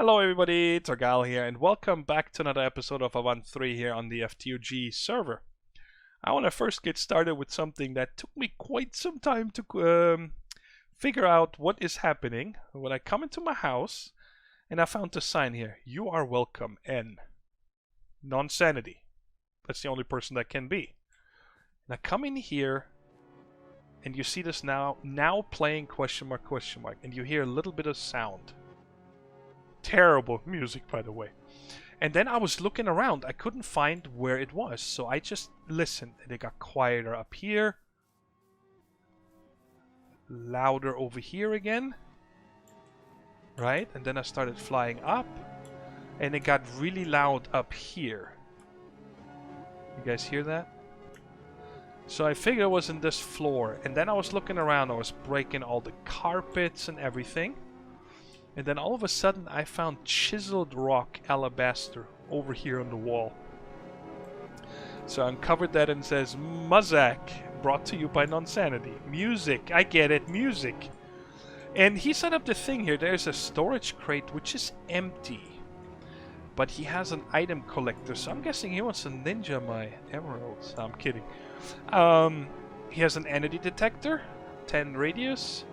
Hello everybody, Thorgal here, and welcome back to another episode of Avant 3 here on the FTOG server. I want to first get started with something that took me quite some time to figure out what is happening. When I come into my house, and I found the sign here, "You are welcome, N. Non-sanity." That's the only person that can be. And I come in here, and you see this now playing question mark, and you hear a little bit of sound. Terrible music, by the way. And then I was looking around. I couldn't find where it was, so I just listened, and it got quieter up here, louder over here again, right? And then I started flying up, and it got really loud up here. You guys hear that? So I figured it was in this floor, and then I was looking around. I was breaking all the carpets and everything. And then all of a sudden I found chiseled rock alabaster over here on the wall. So I uncovered that and it says, Muzak, brought to you by Non-Sanity. Music, I get it, music. And he set up the thing here. There's a storage crate which is empty. But he has an item collector, so I'm guessing he wants to ninja my emeralds. No, I'm kidding. He has an entity detector, 10 radius,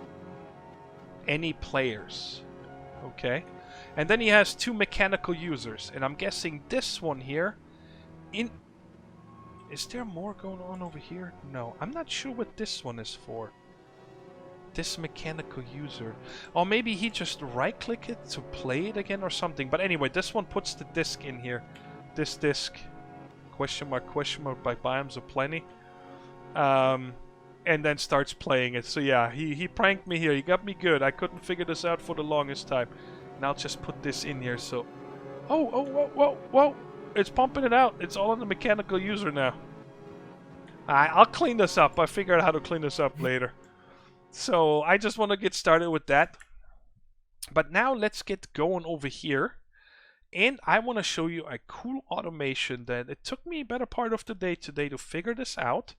any players. Okay, and then he has 2 mechanical users, and I'm guessing this one here. Is there more going on over here? No, I'm not sure what this one is for. This mechanical user. Or maybe he just right-click it to play it again or something. But anyway, this one puts the disc in here. This disc. Question mark by Biomes of Plenty. And then starts playing it. So yeah, he pranked me here. He got me good. I couldn't figure this out for the longest time. And I'll just put this in here. So, whoa! It's pumping it out. It's all on the mechanical user now. I'll clean this up. I figured out how to clean this up later. So I just want to get started with that. But now let's get going over here. And I want to show you a cool automation that it took me a better part of the day today to figure this out.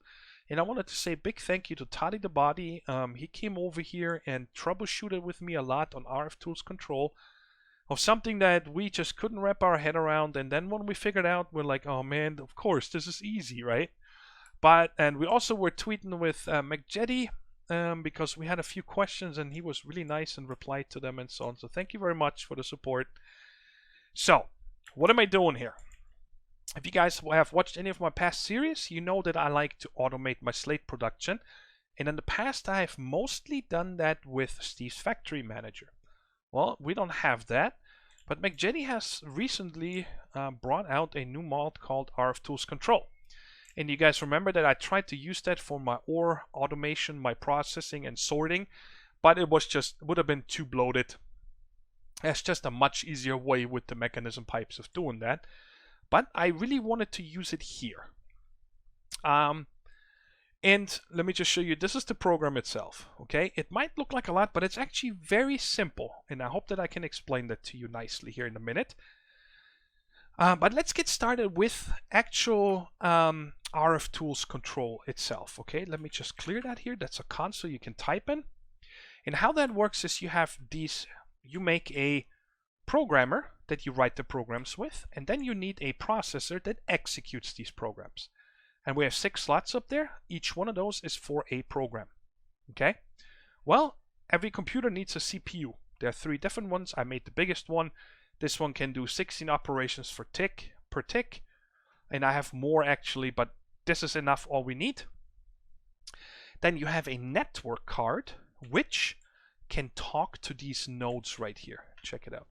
And I wanted to say a big thank you to Toddy the Body. He came over here and troubleshooted with me a lot on RFTools Control of something that we just couldn't wrap our head around. And then when we figured out, we're like, oh man, of course, this is easy, right? And we also were tweeting with McJetty because we had a few questions and he was really nice and replied to them and so on. So thank you very much for the support. So, what am I doing here? If you guys have watched any of my past series, you know that I like to automate my Slate production. And in the past, I have mostly done that with Steve's Factory Manager. Well, we don't have that. But McJenny has recently brought out a new mod called RFTools Control. And you guys remember that I tried to use that for my ore automation, my processing and sorting. But it would have been too bloated. There's just a much easier way with the mechanism pipes of doing that. But I really wanted to use it here. And let me just show you, this is the program itself, okay? It might look like a lot, but it's actually very simple. And I hope that I can explain that to you nicely here in a minute. But let's get started with actual RFTools Control itself, okay? Let me just clear that here. That's a console you can type in. And how that works is you have these, you make a programmer that you write the programs with, and then you need a processor that executes these programs. And we have 6 slots up there. Each one of those is for a program. Okay? Well, every computer needs a CPU. There are 3 different ones. I made the biggest one. This one can do 16 operations per tick. And I have more actually, but this is enough, all we need. Then you have a network card, which can talk to these nodes right here. Check it out.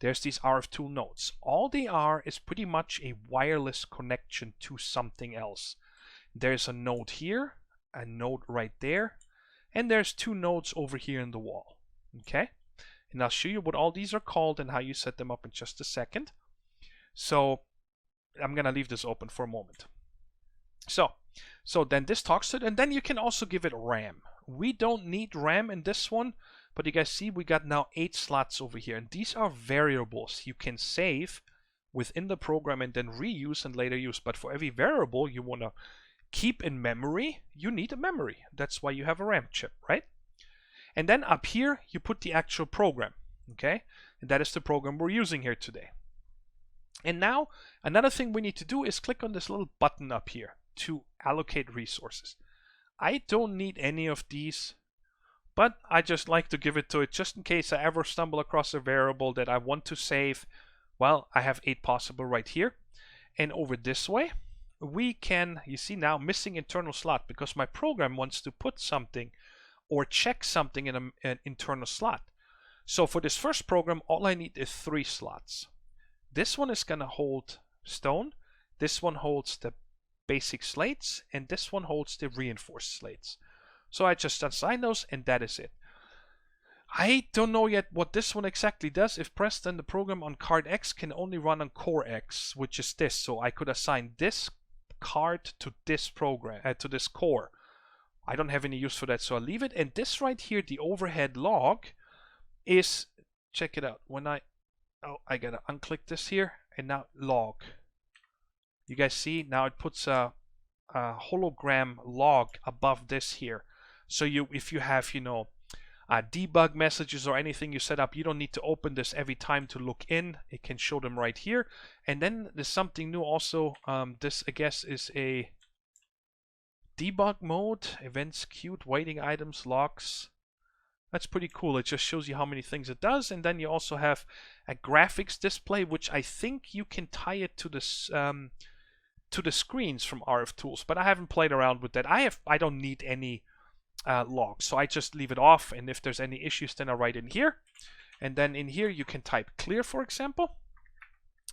There's these RFTool nodes. All they are is pretty much a wireless connection to something else. There's a node here, a node right there, and there's 2 nodes over here in the wall. Okay? And I'll show you what all these are called and how you set them up in just a second. So I'm going to leave this open for a moment. So then this talks to it, and then you can also give it RAM. We don't need RAM in this one. But you guys see we got now 8 slots over here. And these are variables you can save within the program and then reuse and later use. But for every variable you want to keep in memory, you need a memory. That's why you have a RAM chip, right? And then up here, you put the actual program, okay? And that is the program we're using here today. And now another thing we need to do is click on this little button up here to allocate resources. I don't need any of these, but I just like to give it to it just in case I ever stumble across a variable that I want to save. Well, I have 8 possible right here. And over this way, we can, you see now, missing internal slot because my program wants to put something or check something in an internal slot. So for this first program, all I need is 3 slots. This one is going to hold stone, this one holds the basic slates, and this one holds the reinforced slates. So I just assign those, and that is it. I don't know yet what this one exactly does. If pressed, then the program on card X can only run on core X, which is this. So I could assign this card to this program, to this core. I don't have any use for that, so I'll leave it. And this right here, the overhead log, is, check it out. When I gotta unclick this here, and now log. You guys see now it puts a hologram log above this here. So if you have, you know, debug messages or anything you set up, you don't need to open this every time to look in. It can show them right here. And then there's something new also. This, I guess, is a debug mode, events queued, waiting items, logs. That's pretty cool. It just shows you how many things it does. And then you also have a graphics display, which I think you can tie it to this to the screens from RFTools, but I haven't played around with that. I don't need any logs, so I just leave it off, and if there's any issues, then I write in here. And then in here you can type clear, for example.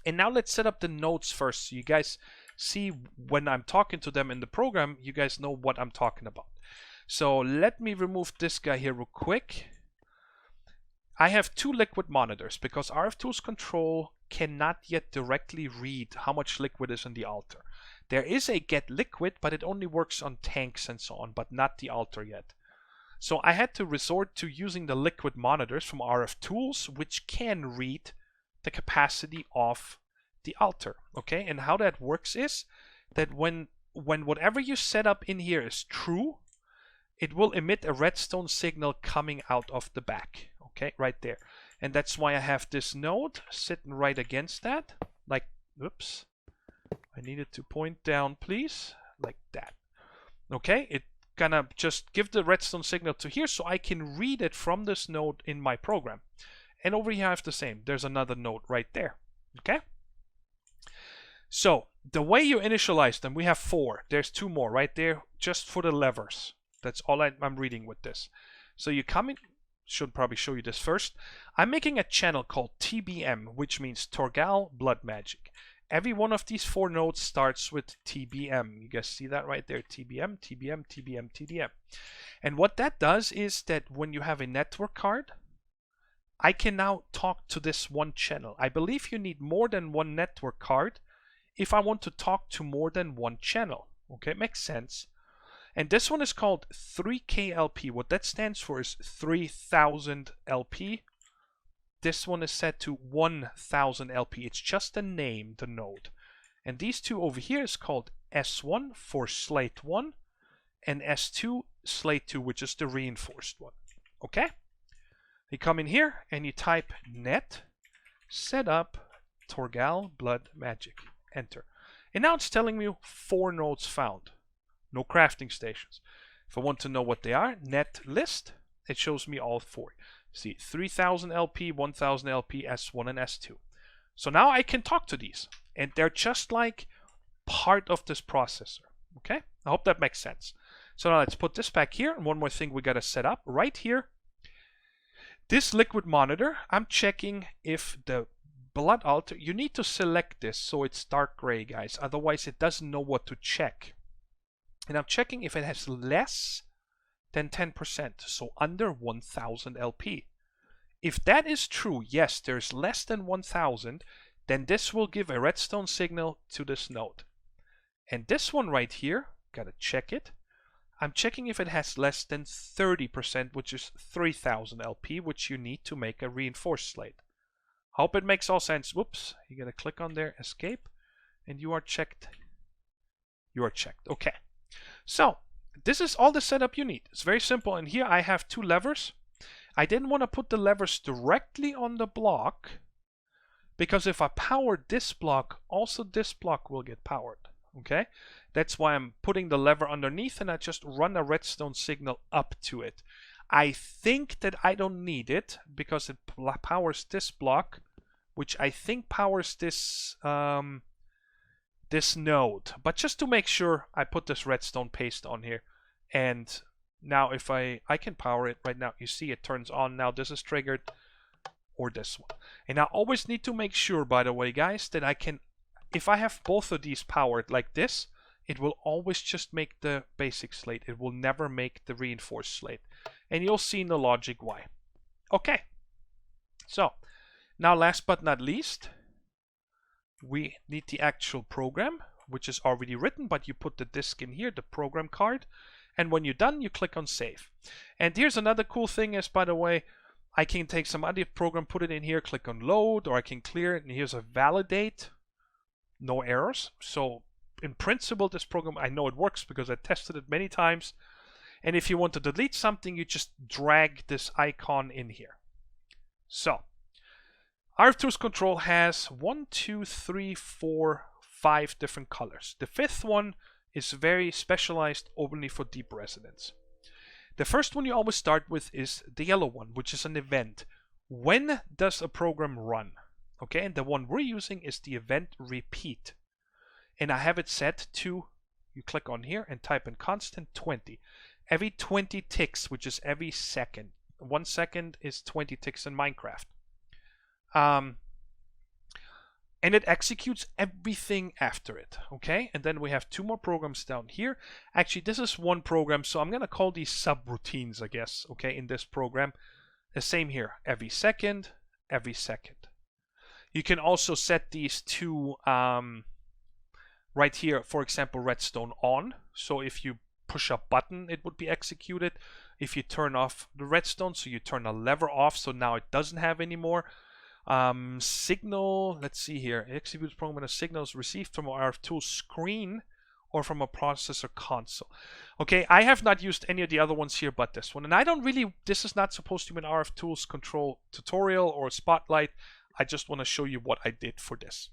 And now let's set up the nodes first, so you guys see when I'm talking to them in the program, you guys know what I'm talking about. So let me remove this guy here real quick. I have 2 liquid monitors because RFTools Control cannot yet directly read how much liquid is in the altar. There is a get liquid, but it only works on tanks and so on, but not the altar yet. So I had to resort to using the liquid monitors from RFTools, which can read the capacity of the altar. Okay, and how that works is that when whatever you set up in here is true, it will emit a redstone signal coming out of the back. Okay, right there. And that's why I have this node sitting right against that. Like, oops. I needed to point down, please. Like that. Okay, it gonna just give the redstone signal to here so I can read it from this node in my program. And over here I have the same. There's another node right there. Okay? So, the way you initialize them, we have 4. There's 2 more right there just for the levers. That's all I'm reading with this. So you come in, should probably show you this first. I'm making a channel called TBM, which means Thorgal Blood Magic. Every one of these 4 nodes starts with TBM. You guys see that right there? TBM, TBM, TBM, TDM. And what that does is that when you have a network card, I can now talk to this one channel. I believe you need more than 1 network card if I want to talk to more than 1 channel. Okay, it makes sense. And this one is called 3KLP. What that stands for is 3000 LP. This one is set to 1000 LP. It's just a name, the node. And these 2 over here is called S1 for Slate 1 and S2 Slate 2, which is the reinforced one. Okay? You come in here and you type net setup Thorgal Blood Magic. Enter. And now it's telling me 4 nodes found. No crafting stations. If I want to know what they are, net list, it shows me all 4. See, 3000 LP, 1000 LP, S1 and S2. So now I can talk to these, and they're just like part of this processor. Okay? I hope that makes sense. So now let's put this back here, and one more thing we got to set up right here. This liquid monitor, I'm checking if the blood altar, you need to select this so it's dark gray, guys. Otherwise, it doesn't know what to check. And I'm checking if it has less than 10%, so under 1000 LP. If that is true, yes, there's less than 1000, then this will give a redstone signal to this node. And this one right here, gotta check it. I'm checking if it has less than 30%, which is 3000 LP, which you need to make a reinforced slate. Hope it makes all sense. Whoops, you gotta click on there, escape, and you are checked. You are checked. Okay. So, this is all the setup you need. It's very simple, and here I have 2 levers. I didn't want to put the levers directly on the block, because if I power this block, also this block will get powered. Okay, that's why I'm putting the lever underneath, and I just run a redstone signal up to it. I think that I don't need it because it powers this block, which I think powers this this node. But just to make sure, I put this redstone paste on here, and now if I can power it right now. You see it turns on now. This is triggered, or this one. And I always need to make sure, by the way, guys, that I can, if I have both of these powered like this, it will always just make the basic slate. It will never make the reinforced slate. And you'll see in the logic why. Okay. So, now last but not least, we need the actual program, which is already written, but you put the disk in here, the program card. And when you're done, you click on save. And here's another cool thing is, by the way, I can take some other program, put it in here, click on load, or I can clear it, and here's a validate. No errors. So in principle, this program, I know it works because I tested it many times. And if you want to delete something, you just drag this icon in here. So RFTools Control has 1, 2, 3, 4, 5 different colors. The fifth one is very specialized only for deep resonance. The first one you always start with is the yellow one, which is an event. When does a program run? Okay, and the one we're using is the event repeat. And I have it set to, you click on here and type in constant 20. Every 20 ticks, which is every second. 1 second is 20 ticks in Minecraft. And it executes everything after it, okay? And then we have 2 more programs down here. Actually, this is one program, so I'm going to call these subroutines, I guess, okay, in this program. The same here, every second, every second. You can also set these to, right here, for example, redstone on. So if you push a button, it would be executed. If you turn off the redstone, so you turn a lever off, so now it doesn't have any more. Signal, let's see here, it executes program when a signal is received from our RFTools screen or from a processor console. Okay, I have not used any of the other ones here but this one, and I don't really, this is not supposed to be an RFTools Control tutorial or spotlight. I just want to show you what I did for this.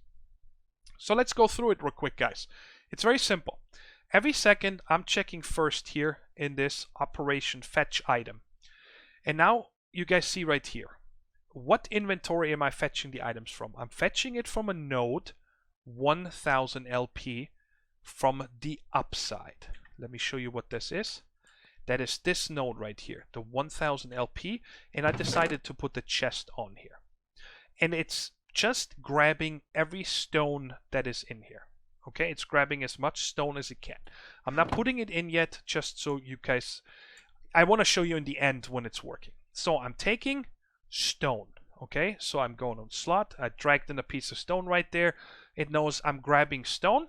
So let's go through it real quick, guys. It's very simple. Every second I'm checking first here in this operation fetch item, and now you guys see right here, what inventory am I fetching the items from? I'm fetching it from a node 1000 LP from the upside. Let me show you what this is. That is this node right here, the 1000 LP, and I decided to put the chest on here. And it's just grabbing every stone that is in here. Okay, it's grabbing as much stone as it can. I'm not putting it in yet, just so you guys, I want to show you in the end when it's working. So I'm taking stone. Okay, so I'm going on slot. I dragged in a piece of stone right there. It knows I'm grabbing stone,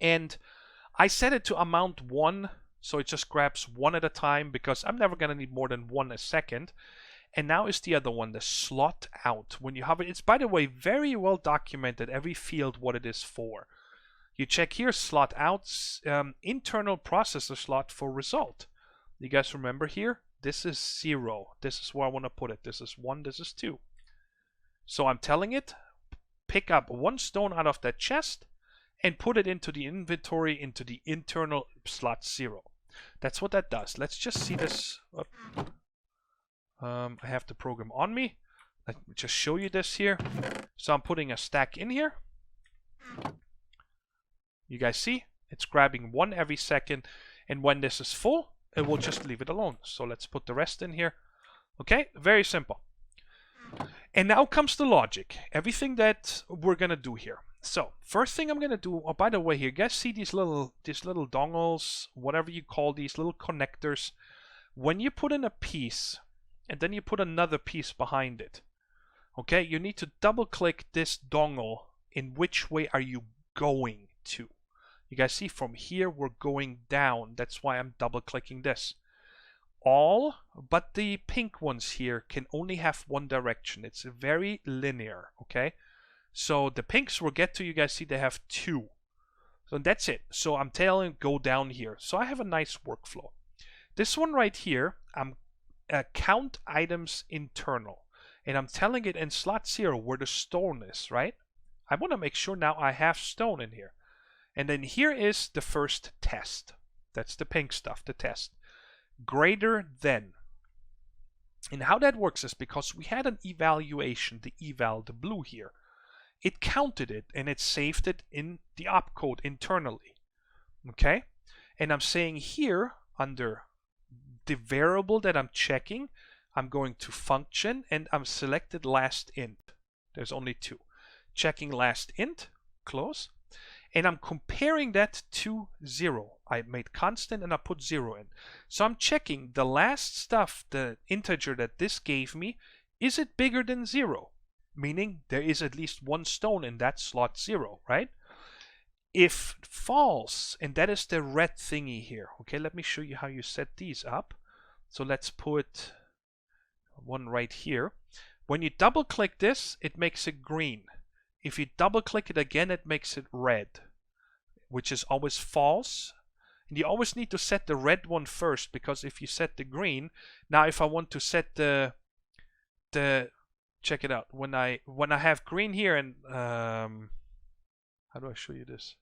and I set it to amount 1, so it just grabs 1 at a time because I'm never gonna need more than 1 a second. And now is the other one, the slot out. When you have it, it's, by the way, very well documented, every field what it is for. You check here, slot out, internal processor slot for result. You guys remember here? This is 0. This is where I want to put it. This is 1. This is 2. So I'm telling it, pick up 1 stone out of that chest and put it into the inventory, into the internal slot 0. That's what that does. Let's just see this. I have the program on me. Let me just show you this here. So I'm putting a stack in here. You guys see? It's grabbing 1 every second. And when this is full, it will just leave it alone. So let's put the rest in here. Okay, very simple. And now comes the logic. Everything that we're gonna do here. So first thing I'm gonna do, oh, by the way, here, you guys see these little dongles, whatever you call these little connectors. When you put in a piece and then you put another piece behind it, okay, you need to double click this dongle. In which way are you going to? You guys see from here we're going down. That's why I'm double clicking this. All but the pink ones here can only have 1 direction. It's very linear, okay? So the pinks will get to, you guys see they have 2. So that's it. So I'm telling go down here. So I have a nice workflow. This one right here, I'm count items internal. And I'm telling it in slot 0 where the stone is, right? I want to make sure now I have stone in here. And then here is the first test. That's the pink stuff, the test. Greater than. And how that works is because we had an evaluation, the eval, the blue here. It counted it and it saved it in the opcode internally. Okay? And I'm saying here under the variable that I'm checking, I'm going to function and I'm selected last int. There's only 2. Checking last int, close. And I'm comparing that to 0. I made constant and I put 0 in. So I'm checking the last stuff, the integer that this gave me, is it bigger than 0? Meaning there is at least 1 stone in that slot 0, right? If false, and that is the red thingy here. Okay, let me show you how you set these up. So let's put one right here. When you double click this, it makes it green. If you double click it again, it makes it red, which is always false. And you always need to set the red one first, because if you set the green, now if I want to set the check it out, when I have green here, and how do I show you this?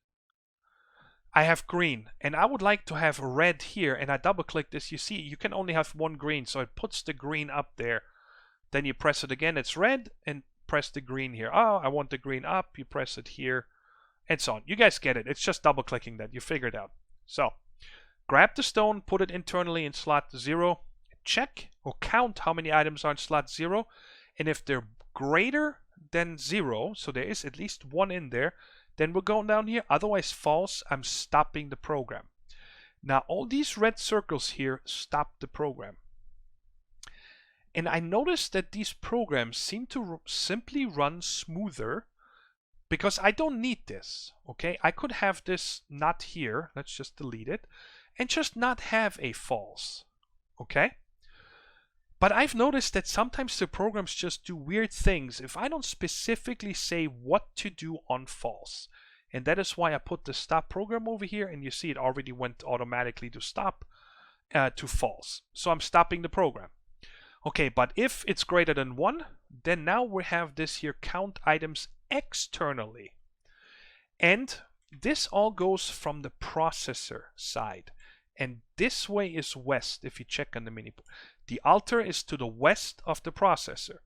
I have green and I would like to have red here, and I double click this. You see you can only have 1 green, so it puts the green up there. Then you press it again, it's red, and press the green here. Oh, I want the green up, you press it here, and so on. You guys get it. It's just double clicking that. You figure it out. So grab the stone, put it internally in slot 0, check or count how many items are in slot 0, and if they're greater than 0, so there is at least 1 in there, then we're going down here. Otherwise false, I'm stopping the program. Now all these red circles here stop the program. And I noticed that these programs seem to simply run smoother because I don't need this. Okay, I could have this not here. Let's just delete it and just not have a false. Okay, but I've noticed that sometimes the programs just do weird things if I don't specifically say what to do on false. And that is why I put the stop program over here, and you see it already went automatically to stop to false. So I'm stopping the program. Okay, but if it's greater than 1, then now we have this here count items externally. And this all goes from the processor side. And this way is west if you check on the mini. The altar is to the west of the processor.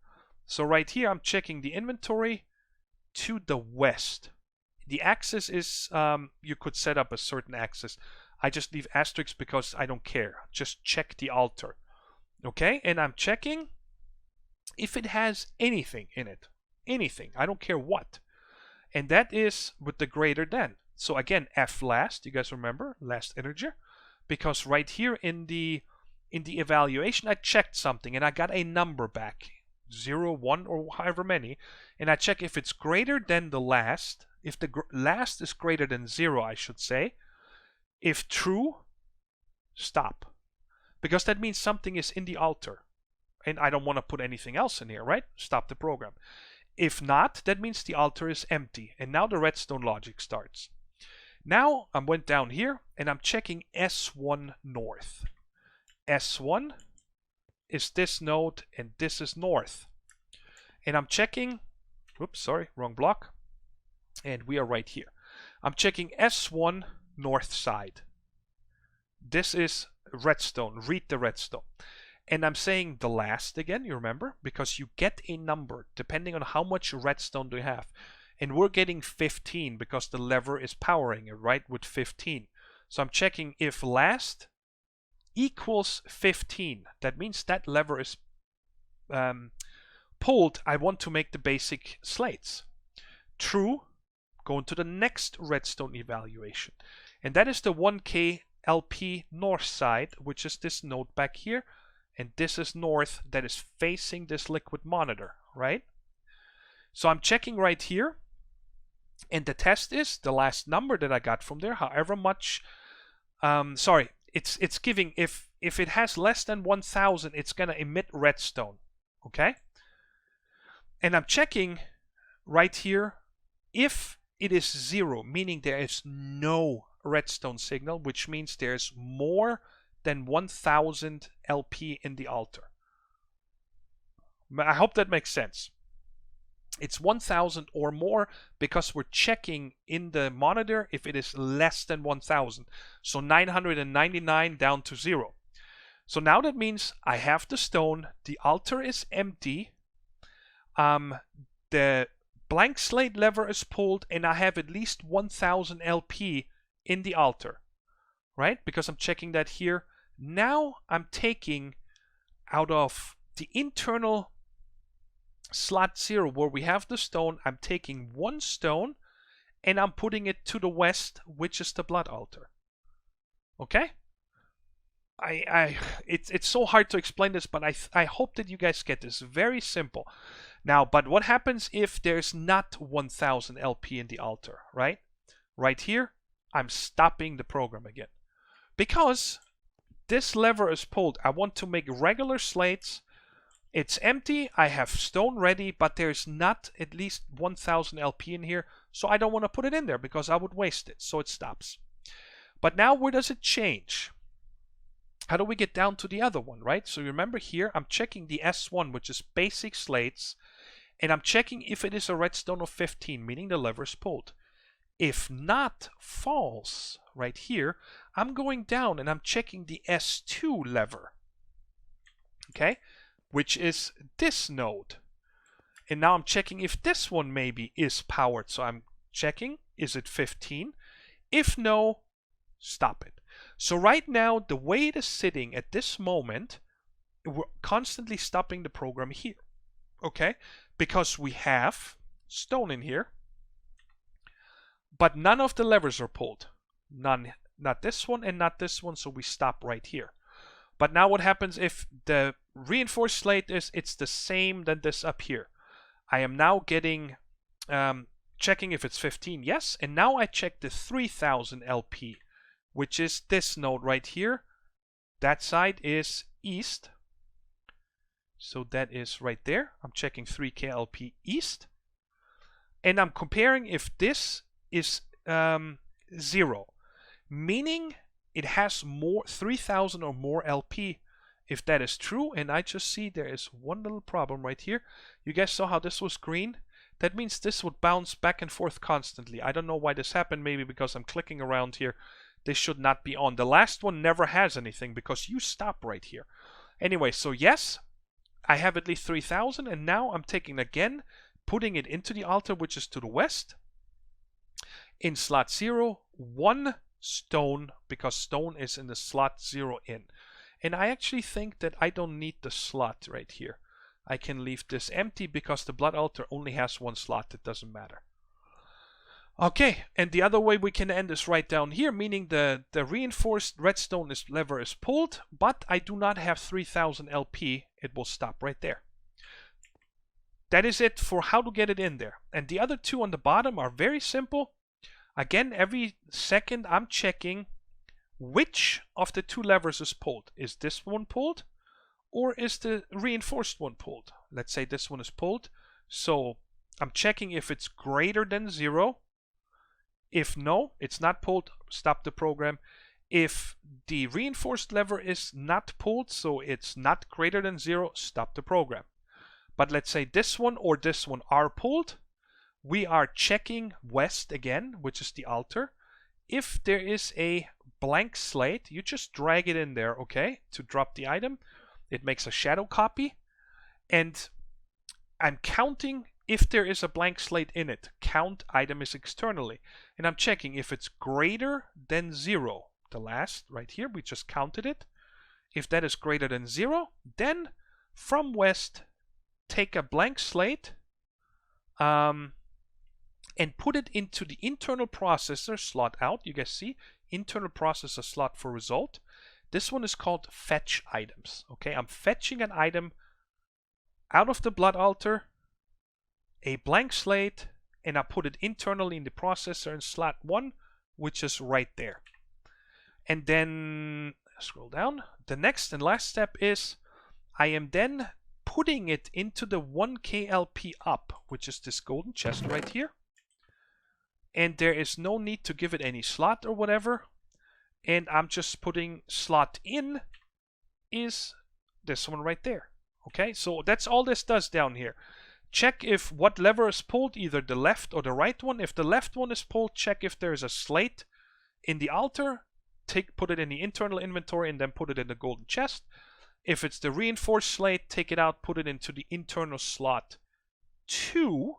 So right here I'm checking the inventory to the west. The axis is, you could set up a certain axis. I just leave asterisks because I don't care. Just check the altar. Okay, and I'm checking if it has anything in it. Anything, I don't care what. And that is with the greater than. So again, F last, you guys remember, last integer. Because right here in the evaluation, I checked something and I got a number back. 0, 1, or however many. And I check if it's greater than the last. If the last is greater than 0, I should say. If true, stop. Because that means something is in the altar. And I don't want to put anything else in here, right? Stop the program. If not, that means the altar is empty. And now the redstone logic starts. Now I went down here and I'm checking S1 north. S1 is this node and this is north. And I'm checking, oops, sorry, wrong block. And we are right here. I'm checking S1 north side. This is redstone, read the redstone. And I'm saying the last again, you remember? Because you get a number depending on how much redstone do you have. And we're getting 15 because the lever is powering it, right, with 15. So I'm checking if last equals 15. That means that lever is pulled. I want to make the basic slates. True, go into the next redstone evaluation. And that is the 1K LP north side, which is this node back here. And this is north that is facing this liquid monitor, right? So I'm checking right here. And the test is the last number that I got from there, however much, it's giving, if it has less than 1000, it's going to emit redstone, okay? And I'm checking right here if it is 0, meaning there is no redstone signal, which means there's more than 1000 LP in the altar. I hope that makes sense. It's 1000 or more because we're checking in the monitor if it is less than 1000. So 999 down to 0. So now that means I have the stone, the altar is empty, the blank slate lever is pulled, and I have at least 1000 LP in the altar, right? Because I'm checking that here. Now I'm taking out of the internal slot 0 where we have the stone, I'm taking one stone and I'm putting it to the west, which is the blood altar. Okay? It's so hard to explain this, but I hope that you guys get this. Very simple. Now, but what happens if there's not 1000 LP in the altar, right? Right here, I'm stopping the program again. Because this lever is pulled. I want to make regular slates. It's empty. I have stone ready, but there's not at least 1000 LP in here. So I don't want to put it in there because I would waste it. So it stops. But now where does it change? How do we get down to the other one, right? So remember here, I'm checking the S1, which is basic slates. And I'm checking if it is a redstone of 15, meaning the lever is pulled. If not false, right here, I'm going down and I'm checking the S2 lever. Okay? Which is this node. And now I'm checking if this one maybe is powered. So I'm checking, is it 15? If no, stop it. So right now, the way it is sitting at this moment, we're constantly stopping the program here. Okay? Because we have stone in here, but none of the levers are pulled. None, not this one and not this one, so we stop right here. But now what happens if the reinforced slate is, it's the same than this up here. I am now getting, checking if it's 15, yes, and now I check the 3000 LP, which is this node right here. That side is east. So that is right there. I'm checking 3K LP east. And I'm comparing if this is 0. Meaning it has more 3000 or more LP. If that is true, and I just see there is one little problem right here. You guys saw how this was green? That means this would bounce back and forth constantly. I don't know why this happened. Maybe because I'm clicking around here. This should not be on. The last one never has anything because you stop right here. Anyway, so yes, I have at least 3000, and now I'm taking again, putting it into the altar, which is to the west. In slot 0, 1 stone, because stone is in the slot 0 in. And I actually think that I don't need the slot right here. I can leave this empty because the blood altar only has 1 slot. It doesn't matter. Okay, and the other way we can end is right down here, meaning the reinforced redstone lever is pulled, but I do not have 3000 LP. It will stop right there. That is it for how to get it in there. And the other two on the bottom are very simple. Again, every second I'm checking which of the 2 levers is pulled. Is this one pulled or is the reinforced one pulled? Let's say this one is pulled. So I'm checking if it's greater than 0. If no, it's not pulled, stop the program. If the reinforced lever is not pulled, so it's not greater than 0, stop the program. But let's say this one or this one are pulled. We are checking west again, which is the altar. If there is a blank slate, you just drag it in there, okay, to drop the item. It makes a shadow copy. And I'm counting if there is a blank slate in it. Count item is externally. And I'm checking if it's greater than 0. The last right here, we just counted it. If that is greater than 0, then from west, take a blank slate and put it into the internal processor slot out. You guys see internal processor slot for result. This one is called fetch items. Okay, I'm fetching an item out of the blood altar, a blank slate, and I put it internally in the processor in slot 1, which is right there. And then scroll down. The next and last step is I am then putting it into the 1K LP up, which is this golden chest right here. And there is no need to give it any slot or whatever. And I'm just putting slot in is this one right there. Okay, so that's all this does down here. Check if what lever is pulled, either the left or the right one. If the left one is pulled, check if there's a slate in the altar. Put it in the internal inventory and then put it in the golden chest. If it's the reinforced slate, take it out, put it into the internal slot 2,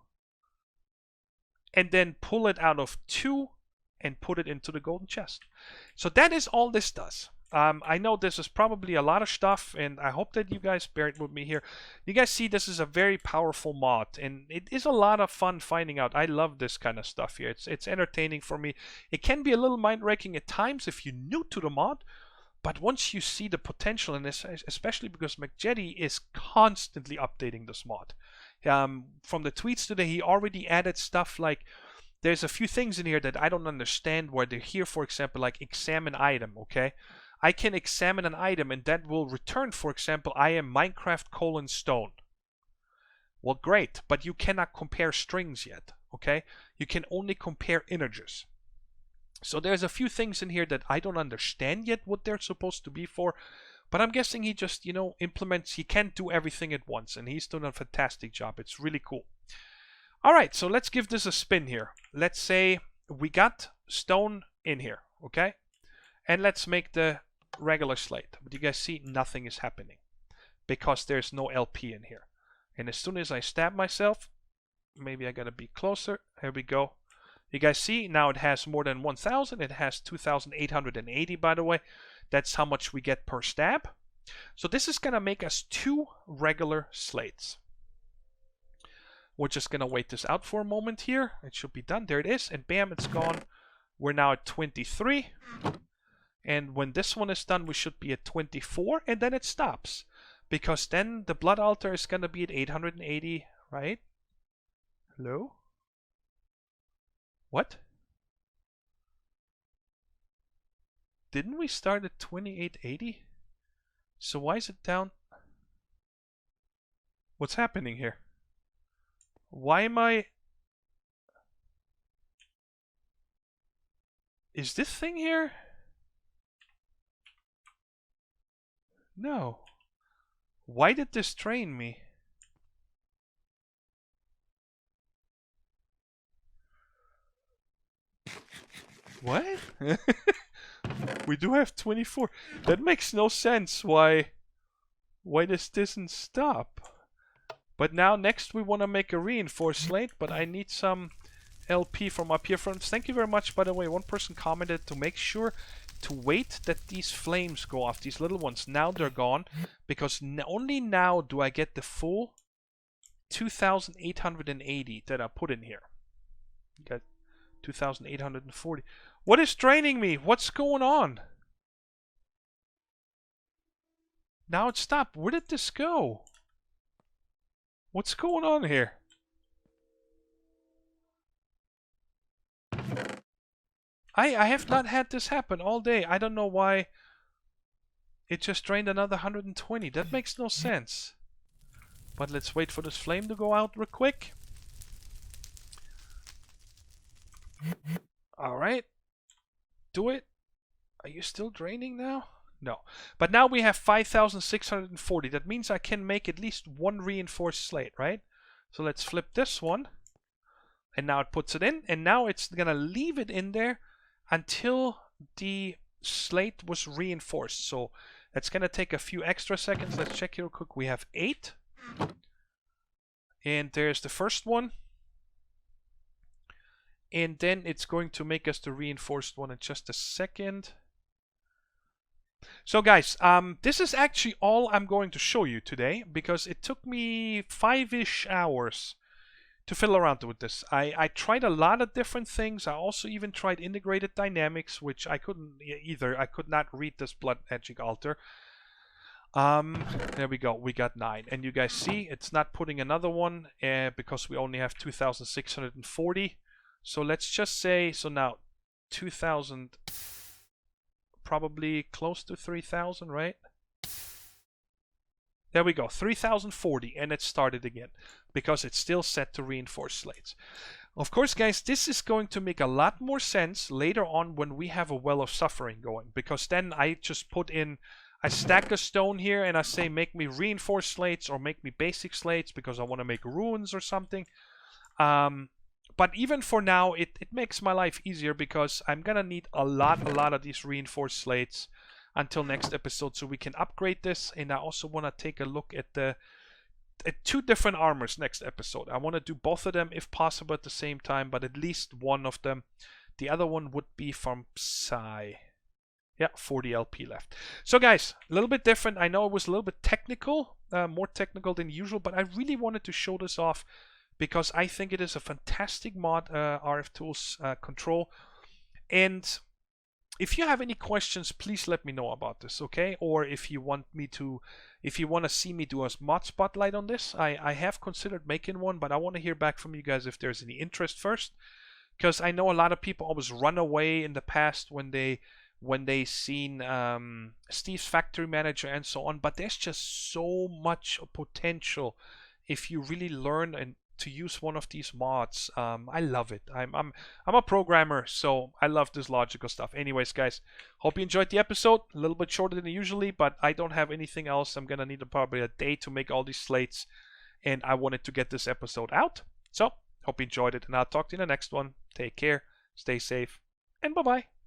and then pull it out of 2 and put it into the golden chest. So that is all this does. I know this is probably a lot of stuff, and I hope that you guys bear it with me here. You guys see this is a very powerful mod, and it is a lot of fun finding out. I love this kind of stuff here. It's entertaining for me. It can be a little mind-wrecking at times if you're new to the mod, but once you see the potential in this, especially because McJetty is constantly updating this mod. From the tweets today, he already added stuff like, there's a few things in here that I don't understand where they're here, for example, like examine item, okay? I can examine an item and that will return, for example, I am Minecraft : stone. Well, great, but you cannot compare strings yet, okay? You can only compare integers. So there's a few things in here that I don't understand yet what they're supposed to be for, but I'm guessing he just, implements, he can't do everything at once, and he's doing a fantastic job. It's really cool. All right, so let's give this a spin here. Let's say we got stone in here, okay? And let's make the regular slate. But you guys see nothing is happening because there's no LP in here. And as soon as I stab myself, maybe I gotta be closer. Here we go. You guys see now it has more than 1,000. It has 2,880, by the way. That's how much we get per stab. So this is gonna make us 2 regular slates. We're just gonna wait this out for a moment here. It should be done. There it is, and bam, it's gone. We're now at 23. And when this one is done, we should be at 24, and then it stops. Because then the blood altar is going to be at 880, right? Hello? What? Didn't we start at 2880? So why is it down? What's happening here? Why am I... Is this thing here? No. Why did this train me? What? We do have 24. That makes no sense why this doesn't stop. But now next we want to make a reinforced slate, but I need some LP from up here. Thank you very much, by the way. One person commented to make sure to wait that these flames go off, these little ones. Now they're gone, because only now do I get the full 2,880 that I put in here. Got 2,840. What is draining me? What's going on? Now it stopped. Where did this go? What's going on here? I have not had this happen all day. I don't know why it just drained another 120. That makes no sense. But let's wait for this flame to go out real quick. Alright. Do it. Are you still draining now? No. But now we have 5,640. That means I can make at least one reinforced slate, right? So let's flip this one. And now it puts it in. And now it's going to leave it in there until the slate was reinforced. So that's going to take a few extra seconds. Let's check here real quick. We have 8. And there's the first one. And then it's going to make us the reinforced one in just a second. So guys, this is actually all I'm going to show you today, because it took me 5-ish hours to fiddle around with this. I tried a lot of different things. I also even tried integrated dynamics, which I couldn't either. I could not read this blood magic altar. There we go. We got 9. And you guys see, it's not putting another one because we only have 2,640. So let's just say, so now 2,000, probably close to 3,000, right? There we go, 3,040, and it started again because it's still set to reinforce slates. Of course, guys, this is going to make a lot more sense later on when we have a Well of Suffering going, because then I just put in I stack a stone here and I say make me reinforced slates or make me basic slates because I want to make runes or something. But even for now, it makes my life easier because I'm gonna need a lot of these reinforced slates until next episode, so we can upgrade this. And I also want to take a look at the two different armors next episode. I want to do both of them if possible at the same time, but at least one of them. The other one would be from Psy. Yeah, 40 LP left. So guys, a little bit different. I know it was a little bit technical, more technical than usual, but I really wanted to show this off because I think it is a fantastic mod, RFTools Control. And if you have any questions, please let me know about this, okay? Or if you want to see me do a mod spotlight on this, I have considered making one, but I want to hear back from you guys if there's any interest first, because I know a lot of people always run away in the past when they seen Steve's Factory Manager and so on. But there's just so much potential if you really learn and to use one of these mods. I love it. I'm a programmer, so I love this logical stuff. Anyways, guys, hope you enjoyed the episode. A little bit shorter than usually, but I don't have anything else. I'm gonna need probably a day to make all these slates, and I wanted to get this episode out. So hope you enjoyed it, and I'll talk to you in the next one. Take care, stay safe, and bye bye.